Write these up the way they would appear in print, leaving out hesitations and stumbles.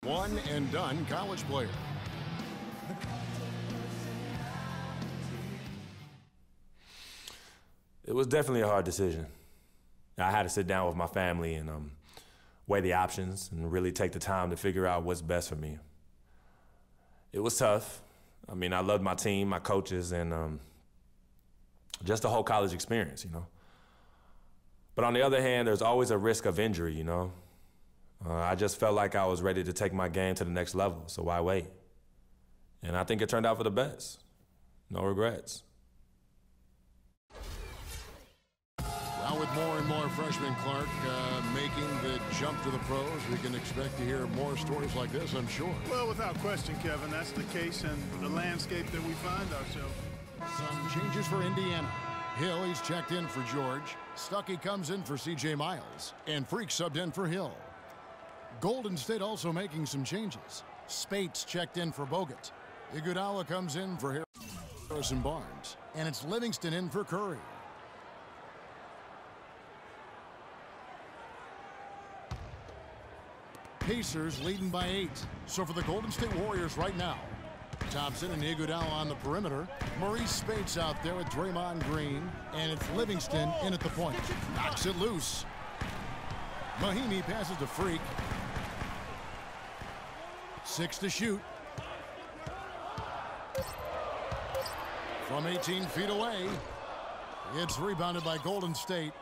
One and done college player. It was definitely a hard decision. I had to sit down with my family and weigh the options and really take the time to figure out what's best for me. It was tough. I mean, I loved my team, my coaches, and just the whole college experience, you know. But on the other hand, there's always a risk of injury, you know. I just felt like I was ready to take my game to the next level, so why wait? And I think it turned out for the best. No regrets. Now with more and more freshmen, Clark, making the jump to the pros, we can expect to hear more stories like this, I'm sure. Well, without question, Kevin, that's the case in the landscape that we find ourselves. Some changes for Indiana. Hill, he's checked in for George. Stuckey comes in for C.J. Miles. And Freak subbed in for Hill. Golden State also making some changes. Spates checked in for Bogut. Iguodala comes in for Harrison Barnes. And it's Livingston in for Curry. Pacers leading by 8. So for the Golden State Warriors right now, Thompson and Iguodala on the perimeter. Maurice Spates out there with Draymond Green. And it's Livingston in at the point. Knocks it loose. Mahinmi passes to Freak. 6 to shoot. From 18 feet away. It's rebounded by Golden State.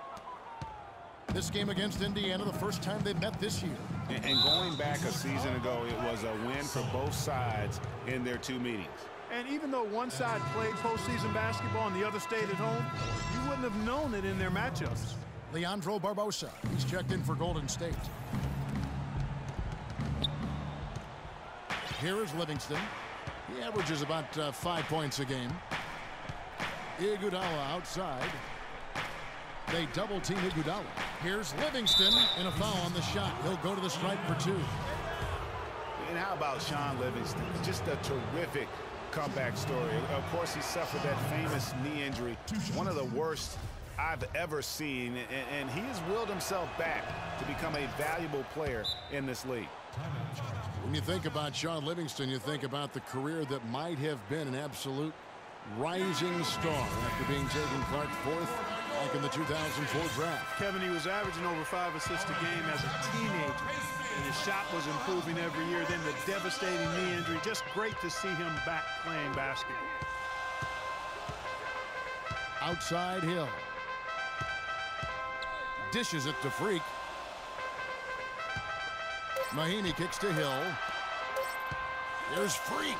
This game against Indiana, the first time they met this year. And going back a season ago, it was a win for both sides in their two meetings. And even though one side played postseason basketball and the other stayed at home, you wouldn't have known it in their matchups. Leandro Barbosa, he's checked in for Golden State. Here is Livingston. He averages about 5 points a game. Iguodala outside. They double-team Iguodala. Here's Livingston, and a foul on the shot. He'll go to the stripe for 2. And how about Shaun Livingston? Just a terrific comeback story. Of course, he suffered that famous knee injury, one of the worst I've ever seen, and he has willed himself back to become a valuable player in this league. When you think about Shaun Livingston, you think about the career that might have been an absolute rising star after being taken Clark 4th back in the 2004 draft. Kevin, he was averaging over 5 assists a game as a teenager, and his shot was improving every year. Then the devastating knee injury. Just great to see him back playing basketball. Outside Hill. Dishes it to Freak. Mahinmi kicks to Hill. There's Freak.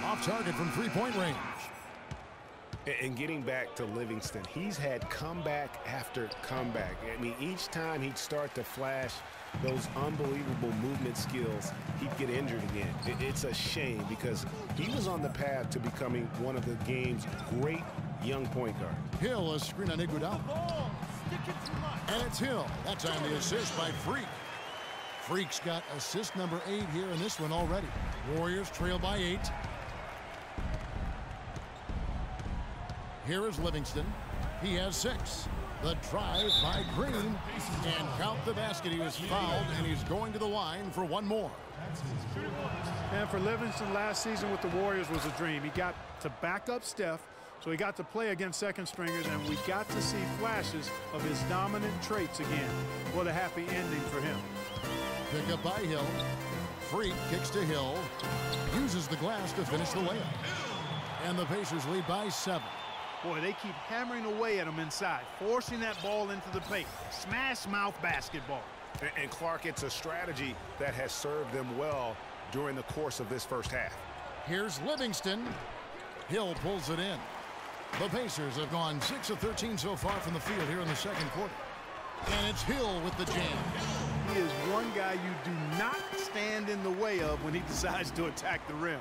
Off target from three-point range. And getting back to Livingston, he's had comeback after comeback. I mean, each time he'd start to flash those unbelievable movement skills, he'd get injured again. It's a shame because he was on the path to becoming one of the game's great young point guards. Hill, a screen on Iguodala. And it's Hill. That time the assist by Freak. Freak's got assist number 8 here in this one already. Warriors trail by 8. Here is Livingston. He has 6. The drive by Green. And count the basket. He was fouled, and he's going to the line for one more. And for Livingston, last season with the Warriors was a dream. He got to back up Steph, so he got to play against second stringers, and we got to see flashes of his dominant traits again. What a happy ending for him. Pick up by Hill. Freak kicks to Hill. Uses the glass to finish the layup. And the Pacers lead by 7. Boy, they keep hammering away at him inside, forcing that ball into the paint. Smash mouth basketball. And Clark, it's a strategy that has served them well during the course of this first half. Here's Livingston. Hill pulls it in. The Pacers have gone 6 of 13 so far from the field here in the second quarter. And it's Hill with the jam. He is one guy you do not stand in the way of when he decides to attack the rim.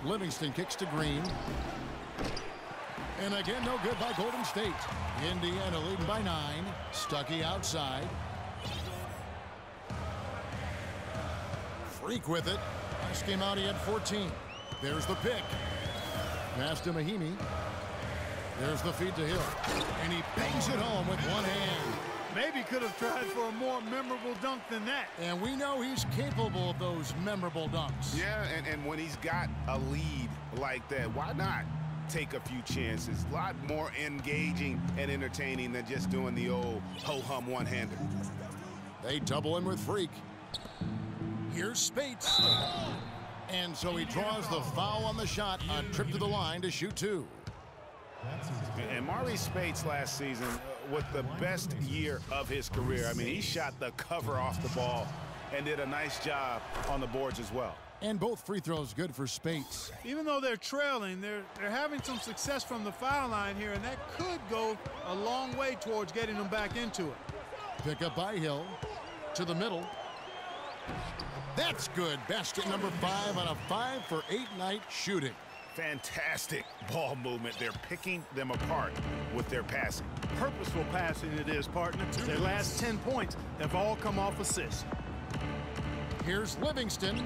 Livingston kicks to Green. And again, no good by Golden State. Indiana leading by 9. Stuckey outside. Freak with it. Last game out, he had 14. There's the pick. Pass to Mahinmi. There's the feed to Hill. And he bangs it home with one hand. Maybe could have tried for a more memorable dunk than that. And we know he's capable of those memorable dunks. Yeah, and when he's got a lead like that, why not take a few chances? A lot more engaging and entertaining than just doing the old ho-hum one-hander. They double in with Freak. Here's Speights. And so he draws the foul on the shot, a trip to the line to shoot 2. And Marreese Speights last season with the best year of his career. I mean, he shot the cover off the ball and did a nice job on the boards as well. And both free throws good for Speights. Even though they're trailing, they're having some success from the foul line here, and that could go a long way towards getting them back into it. Pick up by Hill to the middle. That's good. Basket number 5 on a 5-for-8 night shooting. Fantastic ball movement. They're picking them apart with their passing. Purposeful passing it is, partner. Their last 10 points have all come off assists. Here's Livingston.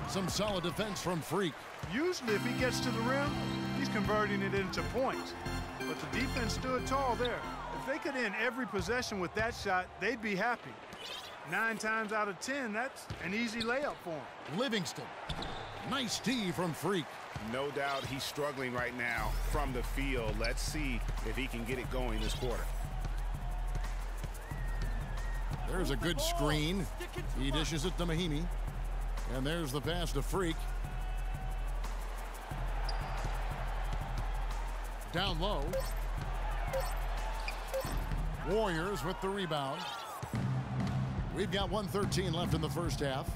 Some solid defense from Freak. Usually if he gets to the rim, he's converting it into points. But the defense stood tall there. If they could end every possession with that shot, they'd be happy. 9 times out of 10, that's an easy layup for him. Livingston. Nice D from Freak. No doubt he's struggling right now from the field. Let's see if he can get it going this quarter. There's a good screen. He dishes it to Mahinmi. And there's the pass to Freak. Down low. Warriors with the rebound. We've got 1:13 left in the first half.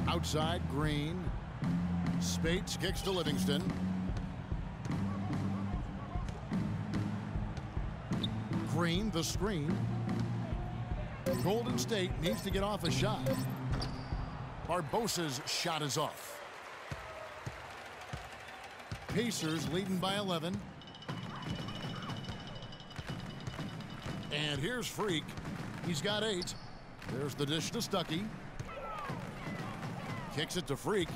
Outside, Green. Speights kicks to Livingston. Green, the screen. Golden State needs to get off a shot. Barbosa's shot is off. Pacers leading by 11. And here's Freak. He's got 8. There's the dish to Stuckey. Kicks it to Freak.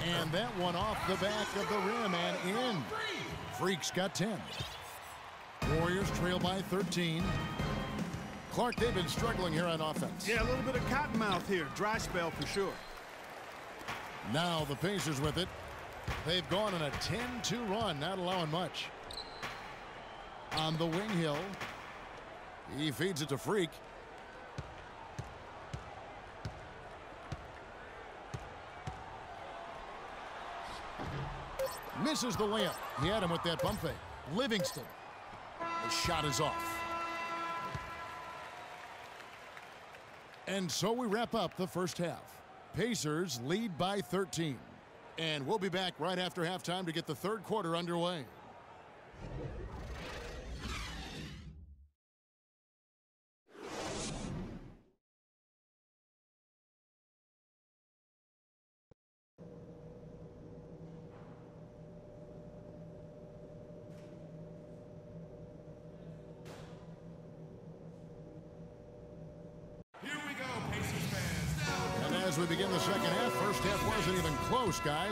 And that one off the back of the rim and in. Freak's got 10. Warriors trail by 13. Clark, they've been struggling here on offense. Yeah, a little bit of cottonmouth here. Dry spell for sure. Now the Pacers with it. They've gone on a 10-2 run, not allowing much. On the wing, Hill. He feeds it to Freak. Misses the layup. He had him with that pump fake. Livingston. The shot is off. And so we wrap up the first half. Pacers lead by 13. And we'll be back right after halftime to get the third quarter underway. As we begin the second half, first half wasn't even close, guys.